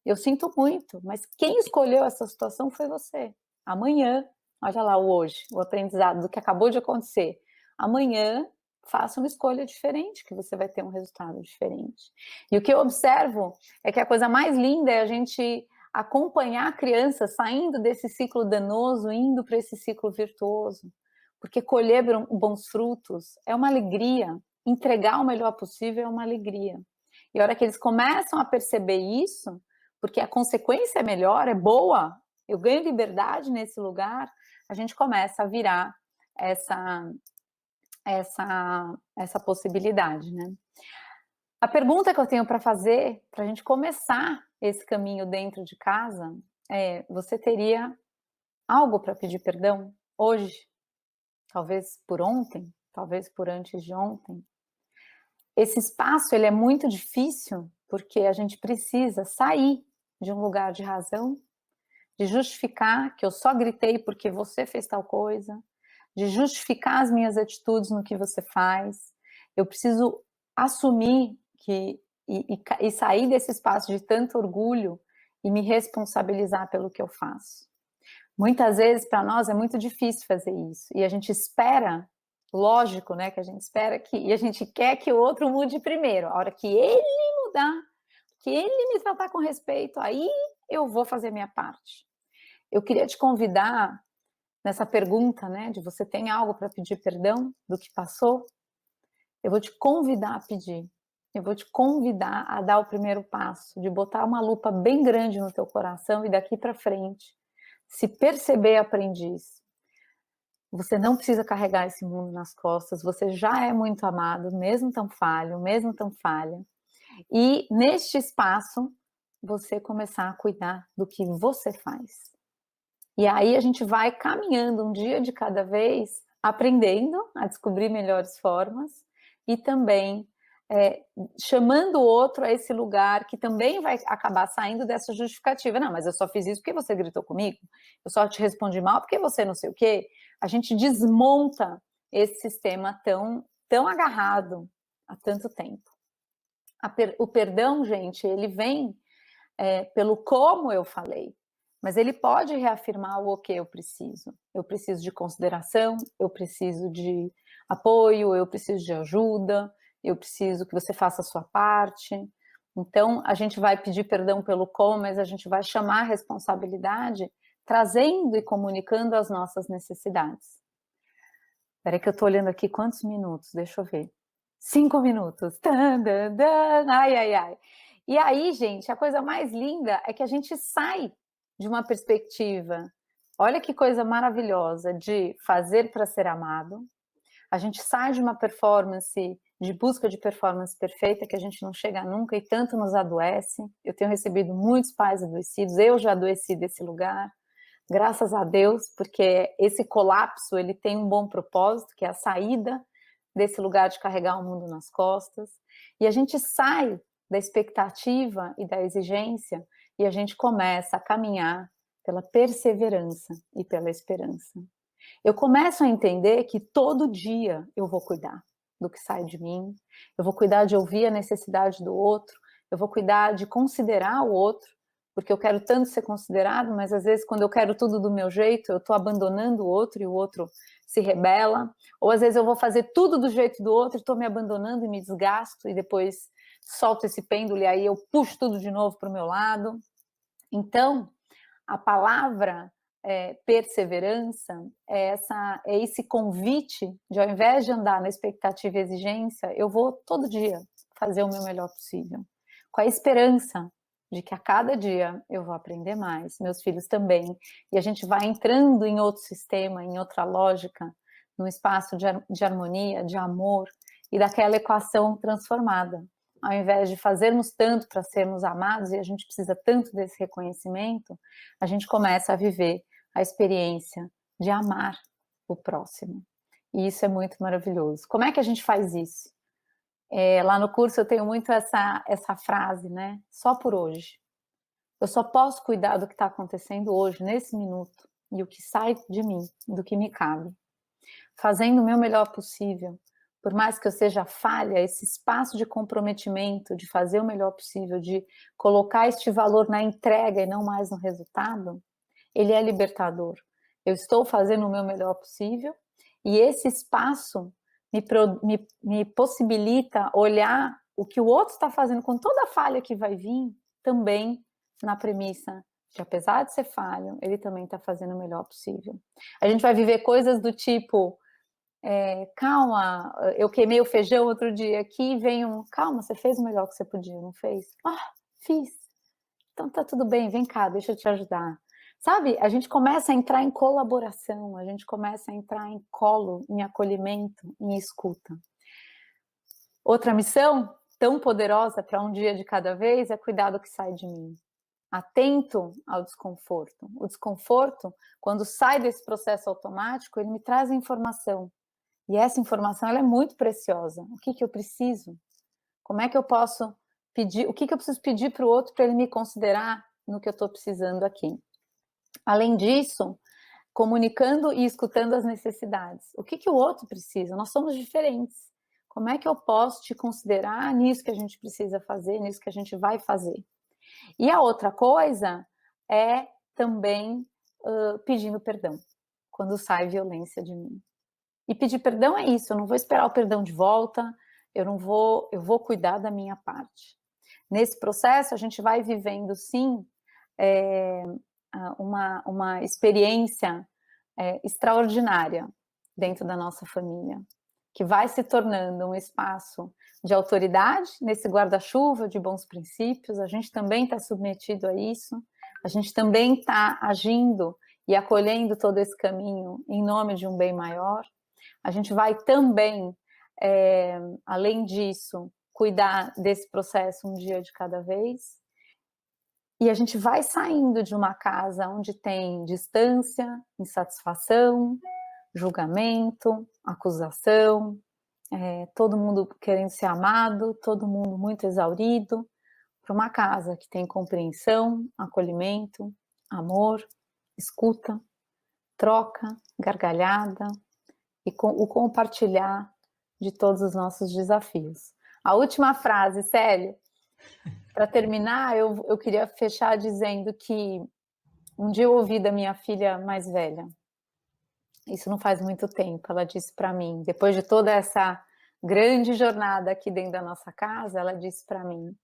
Eu sinto muito, mas quem escolheu essa situação foi você. Amanhã, olha lá o hoje, o aprendizado do que acabou de acontecer. Amanhã, faça uma escolha diferente, que você vai ter um resultado diferente. E o que eu observo é que a coisa mais linda é a gente acompanhar a criança saindo desse ciclo danoso, indo para esse ciclo virtuoso. Porque colher bons frutos é uma alegria, entregar o melhor possível é uma alegria. E a hora que eles começam a perceber isso, porque a consequência é melhor, é boa, eu ganho liberdade nesse lugar, a gente começa a virar essa essa possibilidade, né. A pergunta que eu tenho para fazer, para a gente começar esse caminho dentro de casa, é: você teria algo para pedir perdão hoje? Talvez por ontem, talvez por antes de ontem? Esse espaço ele é muito difícil, porque a gente precisa sair de um lugar de razão, de justificar que eu só gritei porque você fez tal coisa, de justificar as minhas atitudes no que você faz. Eu preciso assumir que e sair desse espaço de tanto orgulho e me responsabilizar pelo que eu faço. Muitas vezes para nós é muito difícil fazer isso e a gente espera, lógico, né, que a gente espera que e a gente quer que o outro mude primeiro. A hora que ele mudar, que ele me tratar com respeito, aí eu vou fazer minha parte. Eu queria te convidar nessa pergunta, né, de você tem algo para pedir perdão do que passou? Eu vou te convidar a pedir. Eu vou te convidar a dar o primeiro passo, de botar uma lupa bem grande no teu coração e daqui para frente, se perceber aprendiz. Você não precisa carregar esse mundo nas costas, você já é muito amado, mesmo tão falho, mesmo tão falha. E neste espaço, você começar a cuidar do que você faz. E aí a gente vai caminhando um dia de cada vez, aprendendo a descobrir melhores formas e também chamando o outro a esse lugar que também vai acabar saindo dessa justificativa. Não, mas eu só fiz isso porque você gritou comigo, eu só te respondi mal porque você não sei o quê. A gente desmonta esse sistema tão agarrado há tanto tempo. O perdão, gente, ele vem pelo como eu falei, mas ele pode reafirmar o que eu preciso. Eu preciso de consideração, eu preciso de apoio, eu preciso de ajuda, eu preciso que você faça a sua parte. Então, a gente vai pedir perdão pelo como, mas a gente vai chamar a responsabilidade trazendo e comunicando as nossas necessidades. Espera que eu estou olhando aqui quantos minutos, deixa eu ver. 5 minutos. Tan, dan, dan. Ai, ai, ai. E aí, gente, a coisa mais linda é que a gente sai de uma perspectiva, olha que coisa maravilhosa, de fazer para ser amado. A gente sai de uma performance, de busca de performance perfeita, que a gente não chega nunca e tanto nos adoece. Eu tenho recebido muitos pais adoecidos, eu já adoeci desse lugar. Graças a Deus, porque esse colapso ele tem um bom propósito, que é a saída desse lugar de carregar o mundo nas costas, e a gente sai da expectativa e da exigência e a gente começa a caminhar pela perseverança e pela esperança. Eu começo a entender que todo dia eu vou cuidar do que sai de mim, eu vou cuidar de ouvir a necessidade do outro, eu vou cuidar de considerar o outro, porque eu quero tanto ser considerado, mas às vezes quando eu quero tudo do meu jeito, eu estou abandonando o outro e o outro se rebela, ou às vezes eu vou fazer tudo do jeito do outro, estou me abandonando e me desgasto e depois solto esse pêndulo e aí eu puxo tudo de novo para o meu lado. Então, a palavra perseverança é esse convite de, ao invés de andar na expectativa e exigência, eu vou todo dia fazer o meu melhor possível, com a esperança de que a cada dia eu vou aprender mais, meus filhos também, e a gente vai entrando em outro sistema, em outra lógica, num espaço de harmonia, de amor, e daquela equação transformada. Ao invés de fazermos tanto para sermos amados, e a gente precisa tanto desse reconhecimento, a gente começa a viver a experiência de amar o próximo. E isso é muito maravilhoso. Como é que a gente faz isso? Lá no curso eu tenho muito essa frase, né? Só por hoje. Eu só posso cuidar do que está acontecendo hoje, nesse minuto, e o que sai de mim, do que me cabe. fazendo o meu melhor possível, por mais que eu seja falha, esse espaço de comprometimento, de fazer o melhor possível, de colocar este valor na entrega e não mais no resultado, ele é libertador. Eu estou fazendo o meu melhor possível e esse espaço me possibilita olhar o que o outro está fazendo com toda a falha que vai vir, também na premissa de, apesar de ser falho, ele também está fazendo o melhor possível. A gente vai viver coisas do tipo, calma, eu queimei o feijão outro dia aqui, vem calma, você fez o melhor que você podia, não fez? Fiz. Então tá tudo bem, vem cá, deixa eu te ajudar. Sabe, a gente começa a entrar em colaboração, a gente começa a entrar em colo, em acolhimento, em escuta. Outra missão tão poderosa para um dia de cada vez é cuidar do que sai de mim. Atento ao desconforto. O desconforto, quando sai desse processo automático, ele me traz informação. E essa informação ela é muito preciosa. O que eu preciso? Como é que eu posso pedir? O que eu preciso pedir para o outro para ele me considerar no que eu estou precisando aqui? Além disso, comunicando e escutando as necessidades. O que o outro precisa? Nós somos diferentes. Como é que eu posso te considerar nisso que a gente precisa fazer, nisso que a gente vai fazer? E a outra coisa é também pedindo perdão, quando sai violência de mim. E pedir perdão é isso, eu não vou esperar o perdão de volta, eu vou cuidar da minha parte. Nesse processo, a gente vai vivendo, sim, uma experiência extraordinária dentro da nossa família, que vai se tornando um espaço de autoridade nesse guarda-chuva de bons princípios. A gente também está submetido a isso, a gente também está agindo e acolhendo todo esse caminho em nome de um bem maior. A gente vai também, além disso, cuidar desse processo um dia de cada vez. E a gente vai saindo de uma casa onde tem distância, insatisfação, julgamento, acusação, todo mundo querendo ser amado, todo mundo muito exaurido, para uma casa que tem compreensão, acolhimento, amor, escuta, troca, gargalhada e o compartilhar de todos os nossos desafios. A última frase, Célio, para terminar, eu queria fechar dizendo que um dia eu ouvi da minha filha mais velha, isso não faz muito tempo, ela disse para mim, depois de toda essa grande jornada aqui dentro da nossa casa, ela disse para mim,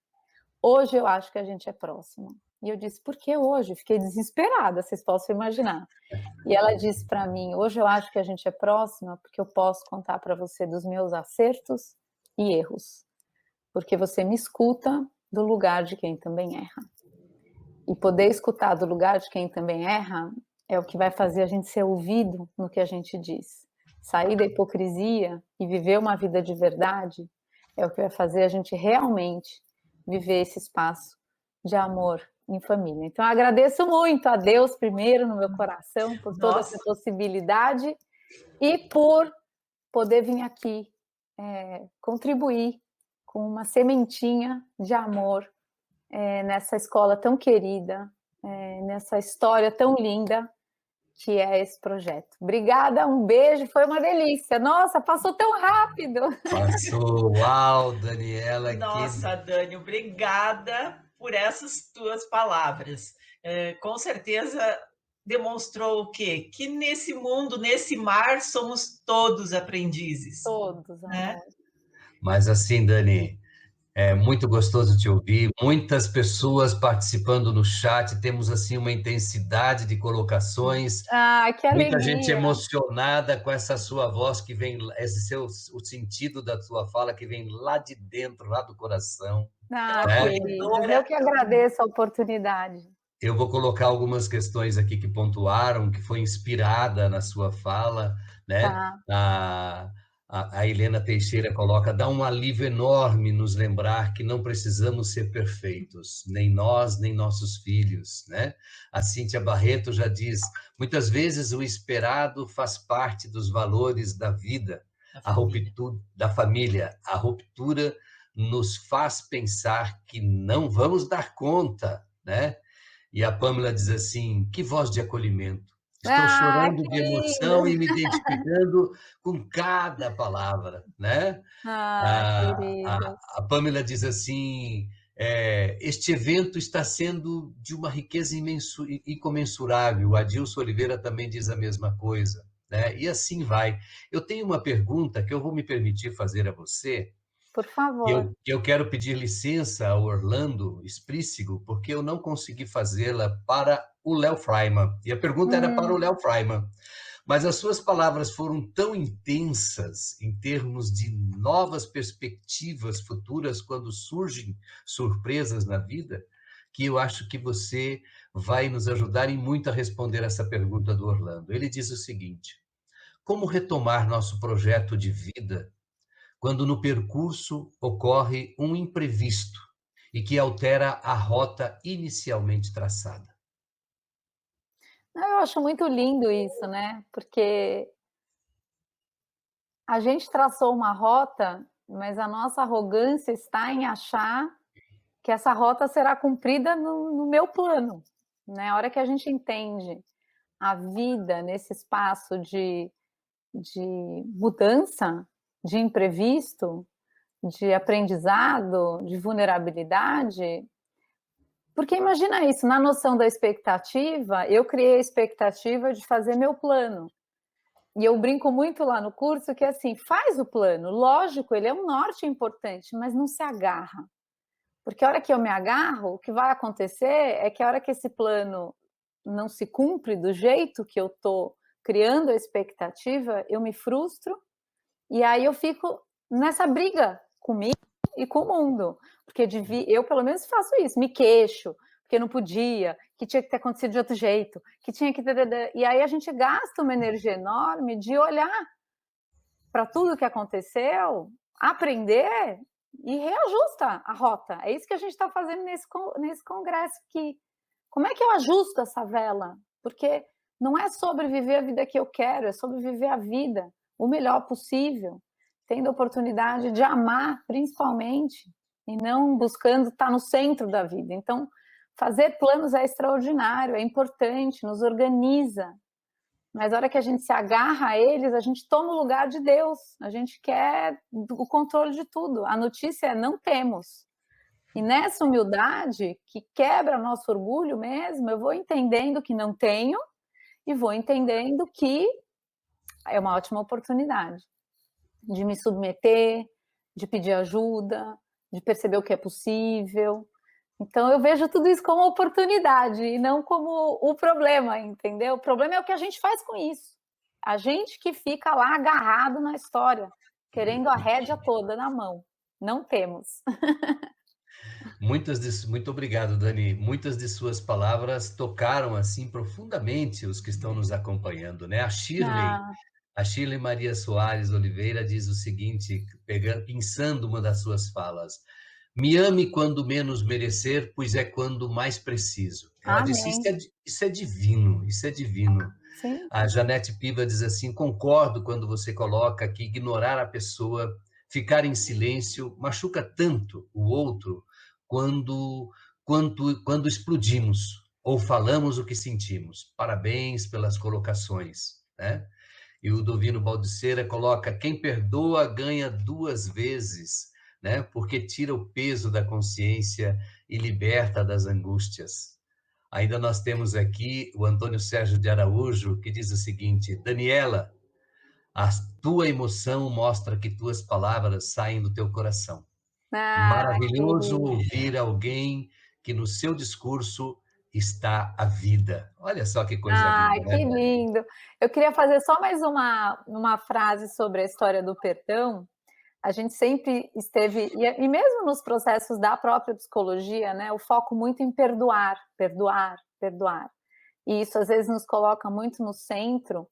hoje eu acho que a gente é próximo. E eu disse, por que hoje? Fiquei desesperada, vocês possam imaginar. E ela disse para mim, hoje eu acho que a gente é próxima porque eu posso contar para você dos meus acertos e erros. Porque você me escuta do lugar de quem também erra. E poder escutar do lugar de quem também erra é o que vai fazer a gente ser ouvido no que a gente diz. Sair da hipocrisia e viver uma vida de verdade é o que vai fazer a gente realmente viver esse espaço de amor em família. Então, eu agradeço muito a Deus primeiro no meu coração por toda essa possibilidade e por poder vir aqui contribuir com uma sementinha de amor nessa escola tão querida, nessa história tão linda que é esse projeto. Obrigada, um beijo, foi uma delícia. Nossa, passou tão rápido. Passou, uau, Daniela. Nossa, Dani, obrigada por essas tuas palavras. Com certeza demonstrou o quê? Que nesse mundo, nesse mar, somos todos aprendizes. Todos, né? Mas assim, Dani, é muito gostoso te ouvir, muitas pessoas participando no chat, temos assim uma intensidade de colocações. Que alegria! Muita gente emocionada com essa sua voz que vem, o sentido da sua fala que vem lá de dentro, lá do coração. Queridos, eu que agradeço a oportunidade. Eu vou colocar algumas questões aqui que pontuaram, que foi inspirada na sua fala, né? Tá. A Helena Teixeira coloca, dá um alívio enorme nos lembrar que não precisamos ser perfeitos, nem nós, nem nossos filhos, né? A Cíntia Barreto já diz, muitas vezes o esperado faz parte dos valores da vida, a ruptura da família, a ruptura nos faz pensar que não vamos dar conta, né? E a Pâmela diz assim, que voz de acolhimento, Estou Ah, chorando que de emoção lindo! e me identificando com cada palavra, né? Ah, A, queridos. a Pamela diz assim: este evento está sendo de uma riqueza incomensurável. O Adilson Oliveira também diz a mesma coisa, né? E assim vai. Eu tenho uma pergunta que eu vou me permitir fazer a você, Por que favor. eu quero pedir licença ao Orlando Esprícigo, porque eu não consegui fazê-la para o Léo Freiman. E a pergunta era para o Hum, Léo Freiman. Mas as suas palavras foram tão intensas em termos de novas perspectivas futuras quando surgem surpresas na vida, que eu acho que você vai nos ajudar em muito a responder essa pergunta do Orlando. Ele diz o seguinte: como retomar nosso projeto de vida quando no percurso ocorre um imprevisto e que altera a rota inicialmente traçada? eu acho muito lindo isso, né, porque a gente traçou uma rota, mas a nossa arrogância está em achar que essa rota será cumprida no meu plano, né. A hora que a gente entende a vida nesse espaço de mudança, de imprevisto, de aprendizado, de vulnerabilidade, porque imagina isso, na noção da expectativa, eu criei a expectativa de fazer meu plano. E eu brinco muito lá no curso que assim, faz o plano, lógico, ele é um norte importante, mas não se agarra. Porque a hora que eu me agarro, o que vai acontecer é que a hora que esse plano não se cumpre do jeito que eu estou criando a expectativa, eu me frustro e aí eu fico nessa briga comigo e com o mundo. Porque eu, pelo menos, faço isso, me queixo, porque não podia, que tinha que ter acontecido de outro jeito, que tinha que ter. E aí a gente gasta uma energia enorme de olhar para tudo que aconteceu, aprender e reajusta a rota. É isso que a gente está fazendo nesse congresso aqui. Como é que eu ajusto essa vela? Porque não é sobre viver a vida que eu quero, é sobre viver a vida o melhor possível, tendo a oportunidade de amar, principalmente, e não buscando estar no centro da vida. Então, fazer planos é extraordinário, é importante, nos organiza, mas a hora que a gente se agarra a eles, a gente toma o lugar de Deus. A gente quer o controle de tudo. A notícia é não temos. E nessa humildade, que quebra nosso orgulho mesmo, eu vou entendendo que não tenho e vou entendendo que é uma ótima oportunidade de me submeter, de pedir ajuda, de perceber o que é possível. Então eu vejo tudo isso como oportunidade e não como o problema, entendeu? O problema é o que a gente faz com isso. A gente que fica lá agarrado na história, querendo a rédea toda na mão. Não temos. Muito obrigado, Dani. Muitas de suas palavras tocaram assim profundamente os que estão nos acompanhando, né? Ah, A Shirley Maria Soares Oliveira diz o seguinte, pensando uma das suas falas: me ame quando menos merecer, pois é quando mais preciso. Ela disse: amém. isso é divino, isso é divino. Sim. A Janete Piva diz assim: concordo quando você coloca que ignorar a pessoa, ficar em silêncio, machuca tanto o outro quando explodimos ou falamos o que sentimos. Parabéns pelas colocações, né? E o Dovino Baldiceira coloca: quem perdoa ganha duas vezes, né? Porque tira o peso da consciência e liberta das angústias. Ainda nós temos aqui o Antônio Sérgio de Araújo, que diz o seguinte: Daniela, a tua emoção mostra que tuas palavras saem do teu coração. Ah, Maravilhoso querido. ouvir alguém que no seu discurso está a vida. Olha só que coisa Ai, linda, né, que Dani? lindo. Eu queria fazer só mais uma frase sobre a história do perdão. A gente sempre esteve, e mesmo nos processos da própria psicologia, né, o foco muito em perdoar, perdoar, perdoar. E isso às vezes nos coloca muito no centro,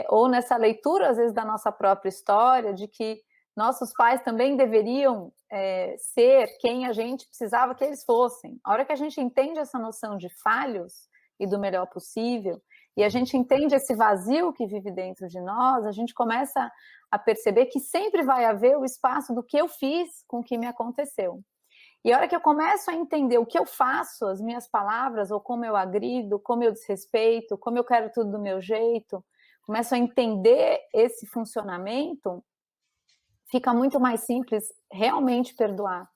ou nessa leitura, às vezes, da nossa própria história, de que nossos pais também deveriam ser quem a gente precisava que eles fossem. A hora que a gente entende essa noção de falhos e do melhor possível, e a gente entende esse vazio que vive dentro de nós, a gente começa a perceber que sempre vai haver o espaço do que eu fiz com o que me aconteceu. E a hora que eu começo a entender o que eu faço, as minhas palavras, ou como eu agrido, como eu desrespeito, como eu quero tudo do meu jeito, começo a entender esse funcionamento, fica muito mais simples realmente perdoar.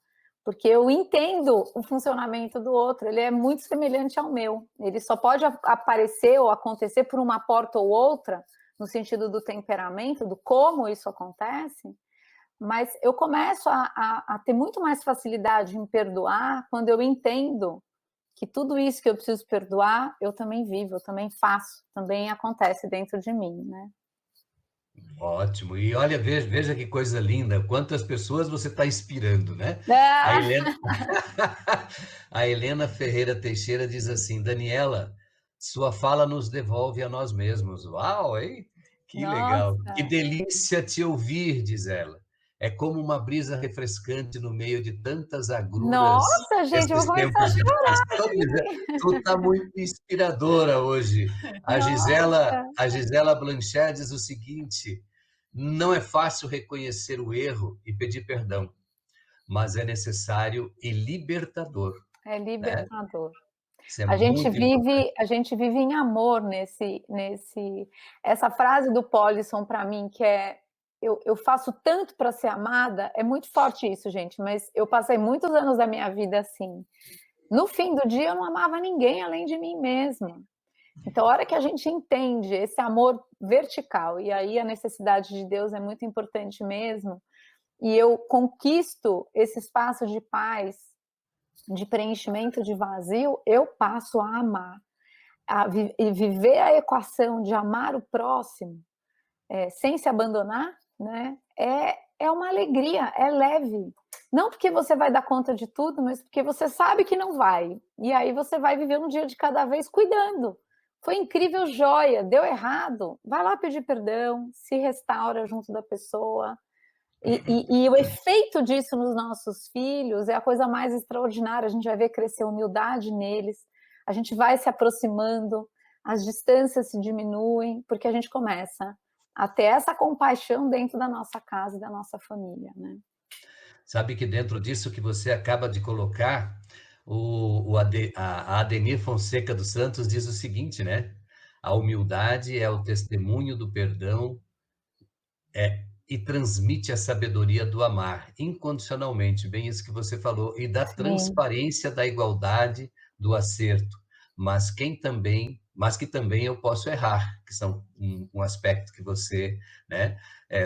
Porque eu entendo o funcionamento do outro, ele é muito semelhante ao meu. Ele só pode aparecer ou acontecer por uma porta ou outra, no sentido do temperamento, do como isso acontece, mas eu começo a ter muito mais facilidade em perdoar quando eu entendo que tudo isso que eu preciso perdoar, eu também vivo, eu também faço, também acontece dentro de mim, né? Ótimo. E olha, veja que coisa linda, quantas pessoas você está inspirando, né? A Ah, Helena, a Helena Ferreira Teixeira diz assim: Daniela, sua fala nos devolve a nós mesmos. Uau, hein? Que legal. Que nossa, delícia te ouvir, diz ela. É como uma brisa refrescante no meio de tantas agruras nossa, gente, eu vou desses começar a tempos de paz. chorar Tu está muito inspiradora hoje. aqui. A Gisela Blanchard diz o seguinte: não é fácil reconhecer o erro e pedir perdão, mas é necessário e libertador, É né? libertador. Isso é muito importante. A gente vive em amor essa frase do Polisson para mim, que é eu faço tanto para ser amada, é muito forte isso, gente, mas eu passei muitos anos da minha vida assim. No fim do dia, eu não amava ninguém além de mim mesma. Então, a hora que a gente entende esse amor vertical, e aí a necessidade de Deus é muito importante mesmo, e eu conquisto esse espaço de paz, de preenchimento de vazio, eu passo a amar. E viver a equação de amar o próximo, sem se abandonar, né, é uma alegria, é leve. Não porque você vai dar conta de tudo, mas porque você sabe que não vai. E aí você vai viver um dia de cada vez cuidando. Foi incrível, joia, deu errado, vai lá pedir perdão, se restaura junto da pessoa. E o efeito disso nos nossos filhos é a coisa mais extraordinária. A gente vai ver crescer humildade neles, a gente vai se aproximando, as distâncias se diminuem, porque a gente começa a ter essa compaixão dentro da nossa casa e da nossa família, né? Sabe que dentro disso que você acaba de colocar, a Ademir Fonseca dos Santos diz o seguinte, né? A humildade é o testemunho do perdão e transmite a sabedoria do amar incondicionalmente, bem isso que você falou, e da Sim, transparência da igualdade, do acerto, mas que também eu posso errar, que são um aspecto que você, né,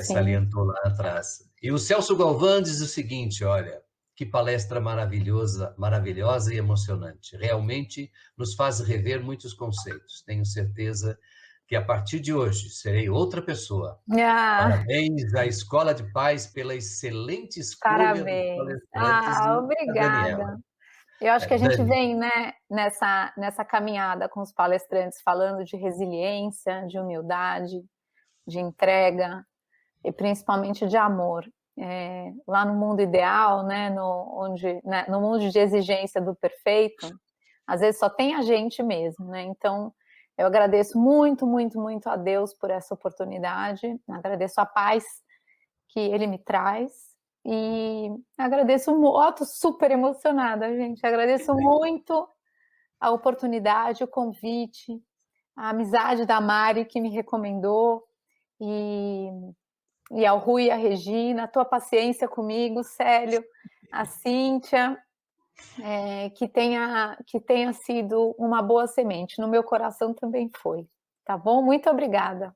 sim. salientou lá atrás. E o Celso Galvão diz o seguinte, olha, que palestra maravilhosa e emocionante. Realmente nos faz rever muitos conceitos. Tenho certeza que a partir de hoje serei outra pessoa. Ah, Parabéns à Escola de Paz pela excelente escolha dos parabéns. palestrantes Ah, e a Daniela. obrigada. Eu acho que a gente Dani, vem, né, nessa caminhada com os palestrantes falando de resiliência, de humildade, de entrega e principalmente de amor. Lá no mundo ideal, né, no mundo de exigência do perfeito, às vezes só tem a gente mesmo, né? Então, eu agradeço muito, muito, muito a Deus por essa oportunidade, agradeço a paz que Ele me traz e agradeço muito, tô super emocionada, gente, agradeço muito a oportunidade, o convite, a amizade da Mari que me recomendou e ao Rui e a Regina, a tua paciência comigo, Célio, a Cíntia, que tenha sido uma boa semente. No meu coração também foi. Tá bom? Muito obrigada.